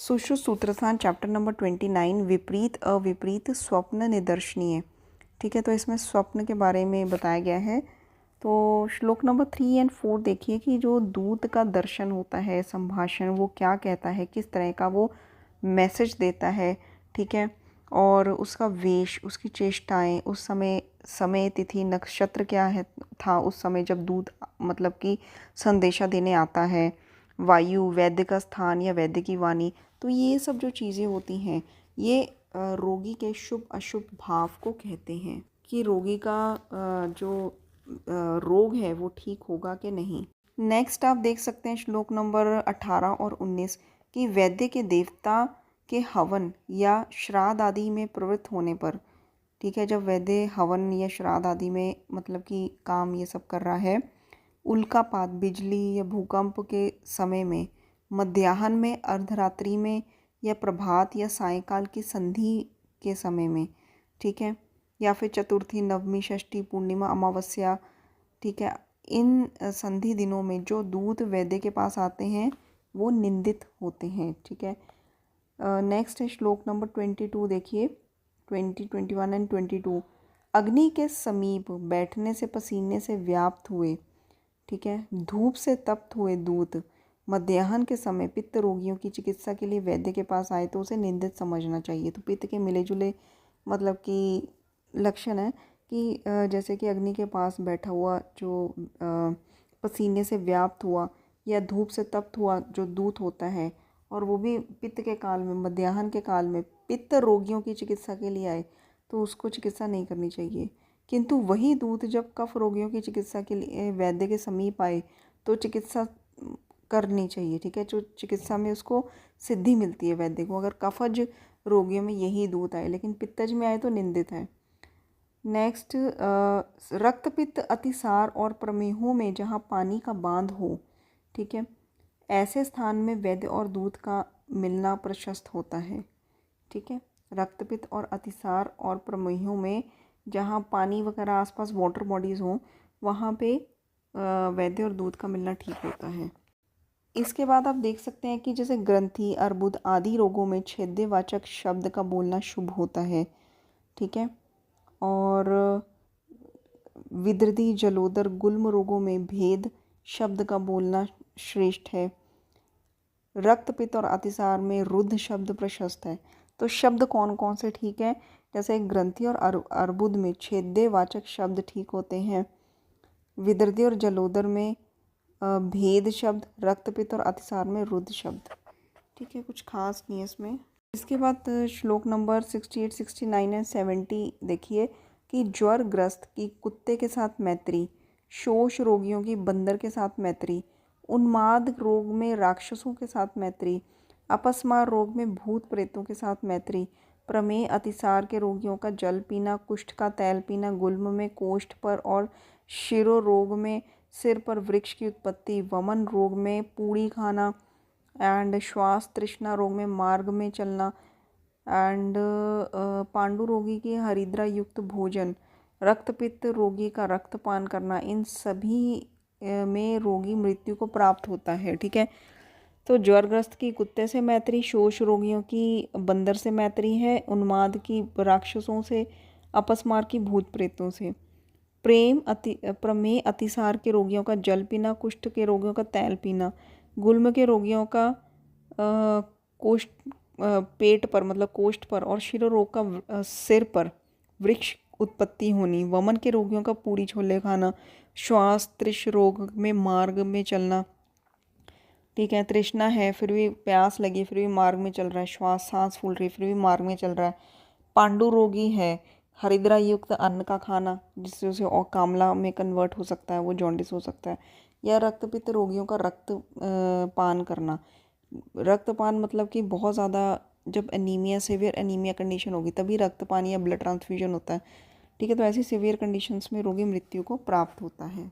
Sushruta Sutrasthana chapter number 29 विपरीत अविपरीत स्वप्न निदर्शनीय। ठीक है, तो इसमें स्वप्न के बारे में बताया गया है। तो श्लोक नंबर 3 और 4 देखिए कि जो दूत का दर्शन होता है, संभाषण, वो क्या कहता है, किस तरह का वो मैसेज देता है। ठीक है, और उसका वेश, उसकी चेष्टाएं, उस समय तिथि नक्षत्र क्या है था उस समय जब दूत मतलब कि संदेशा देने आता है, वायु, वैद्य का स्थान या वैद्य की वाणी। तो ये सब जो चीज़ें होती हैं ये रोगी के शुभ अशुभ भाव को कहते हैं कि रोगी का जो रोग है वो ठीक होगा कि नहीं। नेक्स्ट आप देख सकते हैं श्लोक नंबर 18 और 19 कि वैद्य के देवता के हवन या श्राद्ध आदि में प्रवृत्त होने पर, ठीक है, जब वैद्य हवन या श्राद्ध आदि में मतलब कि काम ये सब कर रहा है, उल्कापात, बिजली या भूकंप के समय में, मध्याह्न में, अर्धरात्रि में या प्रभात या सायंकाल की संधि के समय में, ठीक है, या फिर चतुर्थी, नवमी, षष्ठी, पूर्णिमा, अमावस्या, ठीक है, इन संधि दिनों में जो दूत वैद्य के पास आते हैं वो निंदित होते हैं। ठीक है, नेक्स्ट है श्लोक नंबर 22 देखिए, 20, 21 एंड 22। अग्नि के समीप बैठने से पसीने से व्याप्त हुए, ठीक है, धूप से तप्त हुए दूत मध्याह्न के समय पित्त रोगियों की चिकित्सा के लिए वैद्य के पास आए तो उसे निंदित समझना चाहिए। तो पित्त के मिले जुले मतलब कि लक्षण है कि जैसे कि अग्नि के पास बैठा हुआ जो पसीने से व्याप्त हुआ या धूप से तप्त हुआ जो दूत होता है, और वो भी पित्त के काल में, मध्याह्न के काल में पित्त रोगियों की चिकित्सा के लिए आए तो उसको चिकित्सा नहीं करनी चाहिए। किंतु वही दूत जब कफ रोगियों की चिकित्सा के लिए वैद्य के समीप आए तो चिकित्सा करनी चाहिए। ठीक है, जो चिकित्सा में उसको सिद्धि मिलती है वैद्य को। अगर कफज रोगियों में यही दूत आए, लेकिन पित्तज में आए तो निंदित है। नेक्स्ट, रक्तपित्त, अतिसार और प्रमेहों में जहाँ पानी का बांध हो, ठीक है, ऐसे स्थान में वैद्य और दूत का मिलना प्रशस्त होता है। ठीक है, रक्तपित्त और अतिसार और प्रमेहों में जहाँ पानी वगैरह आसपास वाटर बॉडीज़ हों वहाँ पे वैद्य और दूत का मिलना ठीक होता है। इसके बाद आप देख सकते हैं कि जैसे ग्रंथि, अर्बुद आदि रोगों में छेद्यवाचक शब्द का बोलना शुभ होता है। ठीक है, और विदृधि, जलोदर, गुल्म रोगों में भेद शब्द का बोलना श्रेष्ठ है। रक्तपित्त और अतिसार में रुद्ध शब्द प्रशस्त है। तो शब्द कौन कौन से ठीक है? जैसे ग्रंथि और अर्बुद में छेद्यवाचक शब्द ठीक होते हैं। विदृधि और जलोदर में भेद शब्द, रक्तपित्त और अतिसार में रुद्ध शब्द। ठीक है, कुछ खास नहीं है इसमें। इसके बाद श्लोक नंबर 68, 69 एंड 70 देखिए कि ज्वरग्रस्त की कुत्ते के साथ मैत्री, शोष रोगियों की बंदर के साथ मैत्री, उन्माद रोग में राक्षसों के साथ मैत्री, अपस्मार रोग में भूत प्रेतों के साथ मैत्री, प्रमेह अतिसार के रोगियों का जल पीना, कुष्ठ का तैल पीना, गुल्म में कोष्ठ पर और शिरो रोग में सिर पर वृक्ष की उत्पत्ति, वमन रोग में पूड़ी खाना, एंड श्वास तृष्णा रोग में मार्ग में चलना, एंड पांडु रोगी की हरिद्रा युक्त भोजन, रक्तपित्त रोगी का रक्तपान करना, इन सभी में रोगी मृत्यु को प्राप्त होता है। ठीक है, तो ज्वरग्रस्त की कुत्ते से मैत्री, शोष रोगियों की बंदर से मैत्री है, उन्माद की राक्षसों से, अपस्मार की भूत प्रेतों से, प्रमेह अतिसार के रोगियों का जल पीना, कुष्ठ के रोगियों का तैल पीना, गुल्म के रोगियों का कोष्ठ पेट पर मतलब कोष्ठ पर, और शिरो रोग का सिर पर वृक्ष उत्पत्ति होनी, वमन के रोगियों का पूरी छोले खाना, श्वास तृष रोग में मार्ग में चलना। ठीक है, तृष्णा है फिर भी प्यास लगी फिर भी मार्ग में चल रहा है, श्वास सांस फूल रही फिर भी मार्ग में चल रहा है। पांडु रोगी है, हरिद्रा युक्त अन्न का खाना जिससे उसे और कामला में कन्वर्ट हो सकता है, वो जॉन्डिस हो सकता है। या रक्तपित्त रोगियों का रक्त पान करना। रक्तपान मतलब कि बहुत ज़्यादा जब एनीमिया, सीवियर एनीमिया कंडीशन होगी तभी रक्तपान या ब्लड ट्रांसफ्यूजन होता है। ठीक है, तो ऐसी सीवियर कंडीशंस में रोगी मृत्यु को प्राप्त होता है।